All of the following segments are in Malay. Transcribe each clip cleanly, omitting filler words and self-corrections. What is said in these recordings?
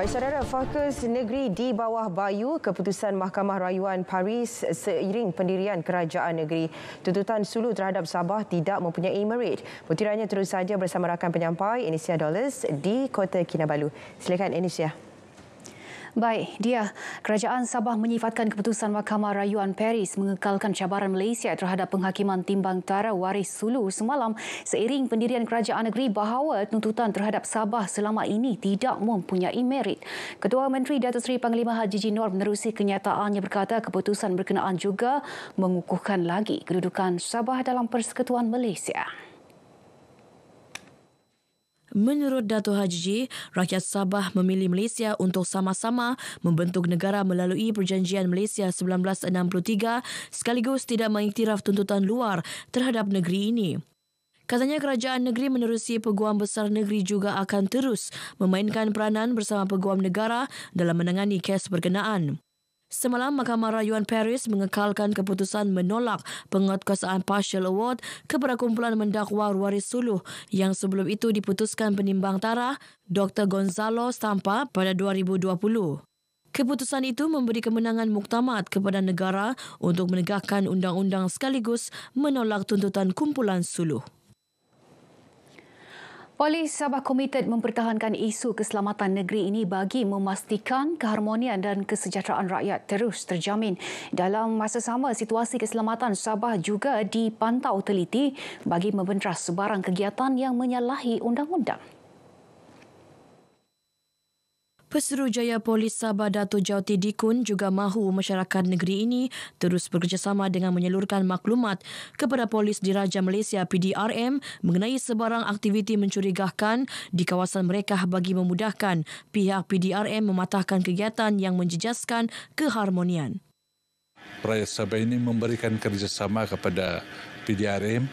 Baik, saudara, fokus negeri di bawah bayu keputusan Mahkamah Rayuan Paris seiring pendirian kerajaan negeri. Tuntutan sulu terhadap Sabah tidak mempunyai merit. Butirannya terus saja bersama rakan penyampai Inisia Dollars di Kota Kinabalu. Silakan Inisia. Baik, Kerajaan Sabah menyifatkan keputusan Mahkamah Rayuan Paris mengekalkan cabaran Malaysia terhadap penghakiman timbang tara waris Sulu semalam seiring pendirian kerajaan negeri bahawa tuntutan terhadap Sabah selama ini tidak mempunyai merit. Ketua Menteri Datuk Seri Panglima Haji Jinor menerusi kenyataannya berkata keputusan berkenaan juga mengukuhkan lagi kedudukan Sabah dalam Persekutuan Malaysia. Menurut Dato' Haji J, rakyat Sabah memilih Malaysia untuk sama-sama membentuk negara melalui Perjanjian Malaysia 1963 sekaligus tidak mengiktiraf tuntutan luar terhadap negeri ini. Katanya kerajaan negeri menerusi Peguam Besar Negeri juga akan terus memainkan peranan bersama Peguam Negara dalam menangani kes berkenaan. Semalam, Mahkamah Rayuan Paris mengekalkan keputusan menolak penguatkuasaan partial award kepada kumpulan mendakwa waris Suluh yang sebelum itu diputuskan penimbang tara Dr. Gonzalo Stampa pada 2020. Keputusan itu memberi kemenangan muktamad kepada negara untuk menegakkan undang-undang sekaligus menolak tuntutan kumpulan Suluh. Polis Sabah komited mempertahankan isu keselamatan negeri ini bagi memastikan keharmonian dan kesejahteraan rakyat terus terjamin. Dalam masa sama, situasi keselamatan Sabah juga dipantau teliti bagi membentras sebarang kegiatan yang menyalahi undang-undang. Pesuruhjaya Polis Sabah Dato' Jauti Dikun juga mahu masyarakat negeri ini terus bekerjasama dengan menyalurkan maklumat kepada Polis Diraja Malaysia PDRM mengenai sebarang aktiviti mencurigakan di kawasan mereka bagi memudahkan pihak PDRM mematahkan kegiatan yang menjejaskan keharmonian. Rakyat Sabah ini memberikan kerjasama kepada PDRM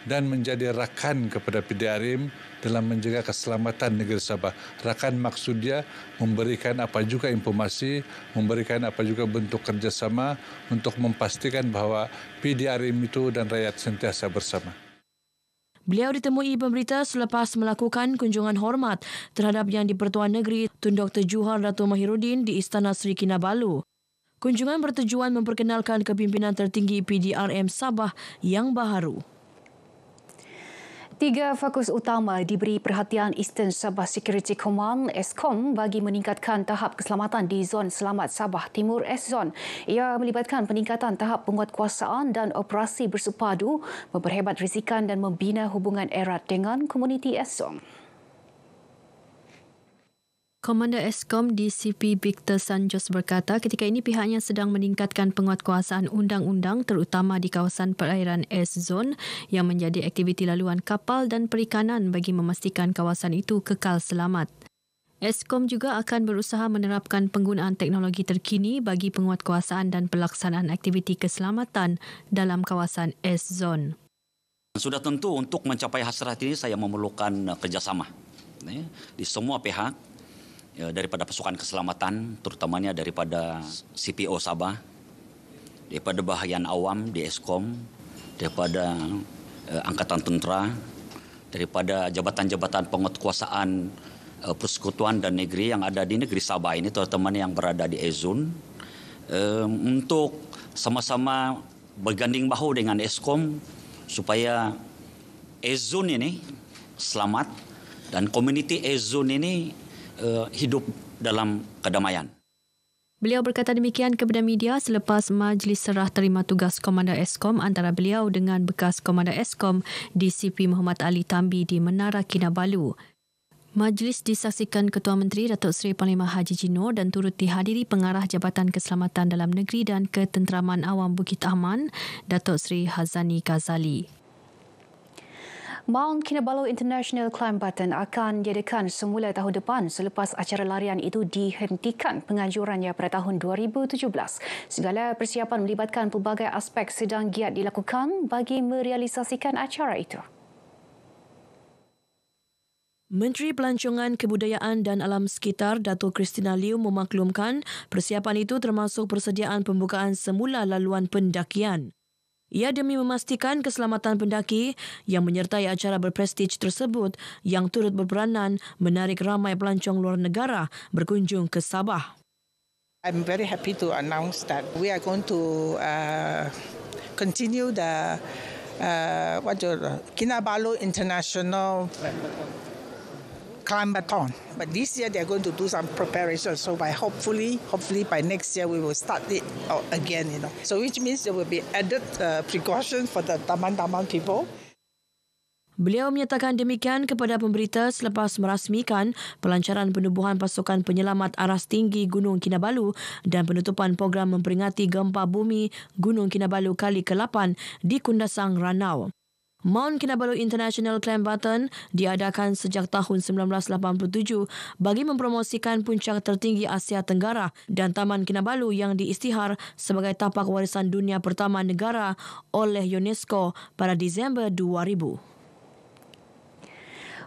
dan menjadi rakan kepada PDRM dalam menjaga keselamatan negeri Sabah. Rakan maksud dia memberikan apa juga informasi, memberikan apa juga bentuk kerjasama untuk memastikan bahawa PDRM itu dan rakyat sentiasa bersama. Beliau ditemui pemberita selepas melakukan kunjungan hormat terhadap Yang di-Pertuan Negeri Tun Dr. Juhar Dato' Mahiruddin di Istana Sri Kinabalu. Kunjungan bertujuan memperkenalkan kepimpinan tertinggi PDRM Sabah yang baharu. 3 fokus utama diberi perhatian Eastern Sabah Security Command ESCOM bagi meningkatkan tahap keselamatan di Zon Selamat Sabah Timur S-Zon. Ia melibatkan peningkatan tahap penguatkuasaan dan operasi bersepadu, memperhebat risikan dan membina hubungan erat dengan komuniti S-Zon. Komander ESCOM DCP Victor Sanjos berkata ketika ini pihaknya sedang meningkatkan penguatkuasaan undang-undang terutama di kawasan perairan S-Zone yang menjadi aktiviti laluan kapal dan perikanan bagi memastikan kawasan itu kekal selamat. ESCOM juga akan berusaha menerapkan penggunaan teknologi terkini bagi penguatkuasaan dan pelaksanaan aktiviti keselamatan dalam kawasan S-Zone. Sudah tentu untuk mencapai hasrat ini saya memerlukan kerjasama di semua pihak. Daripada pasukan keselamatan, terutamanya daripada CPO Sabah, daripada bahagian awam di ESCOM, daripada Angkatan Tentera, daripada jabatan-jabatan penguatkuasaan persekutuan dan negeri yang ada di negeri Sabah ini, terutama yang berada di E-Zone, untuk sama-sama berganding bahu dengan ESCOM supaya E-Zone ini selamat dan komuniti E-Zone ini hidup dalam kedamaian. Beliau berkata demikian kepada media selepas majlis serah terima tugas Komander ESCOM antara beliau dengan bekas Komander ESCOM DCP Muhammad Ali Tambi di Menara Kinabalu. Majlis disaksikan Ketua Menteri Datuk Seri Panglima Haji Jinor dan turut dihadiri Pengarah Jabatan Keselamatan Dalam Negeri dan Ketenteraman Awam Bukit Aman, Datuk Seri Hazani Ghazali. Mount Kinabalu International Climb Button akan diadakan semula tahun depan selepas acara larian itu dihentikan penganjurannya pada tahun 2017. Segala persiapan melibatkan pelbagai aspek sedang giat dilakukan bagi merealisasikan acara itu. Menteri Pelancongan Kebudayaan dan Alam Sekitar Dato' Christina Liu memaklumkan persiapan itu termasuk persediaan pembukaan semula laluan pendakian. Ia demi memastikan keselamatan pendaki yang menyertai acara berprestij tersebut yang turut berperanan menarik ramai pelancong luar negara berkunjung ke Sabah. I'm very happy to announce that we are going to continue the Kinabalu International Climbathon. But this year they are going to do some preparation. So hopefully by next year we will start it again. So which means there will be added precautions for the Taman-Taman people. Beliau menyatakan demikian kepada pemberita selepas merasmikan pelancaran penubuhan pasukan penyelamat aras tinggi Gunung Kinabalu dan penutupan program memperingati gempa bumi Gunung Kinabalu kali ke-8 di Kundasang, Ranau. Mount Kinabalu International Climbathon diadakan sejak tahun 1987 bagi mempromosikan puncak tertinggi Asia Tenggara dan Taman Kinabalu yang diisytihar sebagai tapak warisan dunia pertama negara oleh UNESCO pada Disember 2000.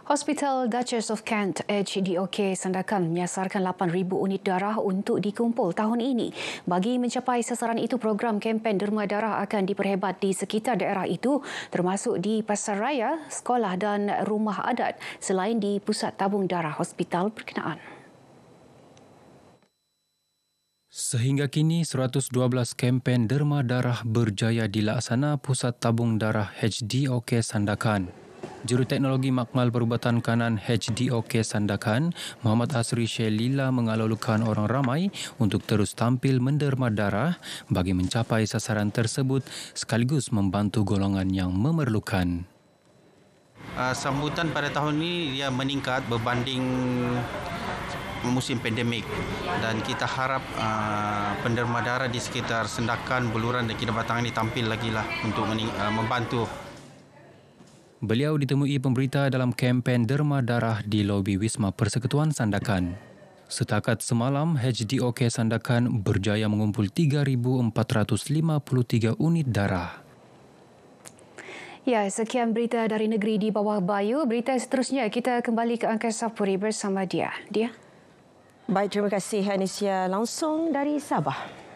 Hospital Duchess of Kent HDOK Sandakan menyasarkan 8,000 unit darah untuk dikumpul tahun ini. Bagi mencapai sasaran itu, program kempen derma darah akan diperhebat di sekitar daerah itu termasuk di pasaraya, sekolah dan rumah adat selain di pusat tabung darah hospital berkenaan. Sehingga kini 112 kempen derma darah berjaya dilaksana Pusat Tabung Darah HDOK Sandakan. Juruteknologi Makmal Perubatan Kanan HDOK Sandakan, Muhammad Asri Shelila mengalulukan orang ramai untuk terus tampil menderma darah bagi mencapai sasaran tersebut sekaligus membantu golongan yang memerlukan. Sambutan pada tahun ini dia meningkat berbanding musim pandemik dan kita harap penderma darah di sekitar Sandakan, Buluran dan Kinabatangan ini tampil lagi lah untuk membantu. Beliau ditemui pemberita dalam kempen derma darah di lobi Wisma Persekutuan Sandakan. Setakat semalam, HDOK Sandakan berjaya mengumpul 3,453 unit darah. Ya, sekian berita dari negeri di bawah Bayu. Berita seterusnya kita kembali ke Angkasa Puri bersama Dia. Baik, terima kasih Anisya langsung dari Sabah.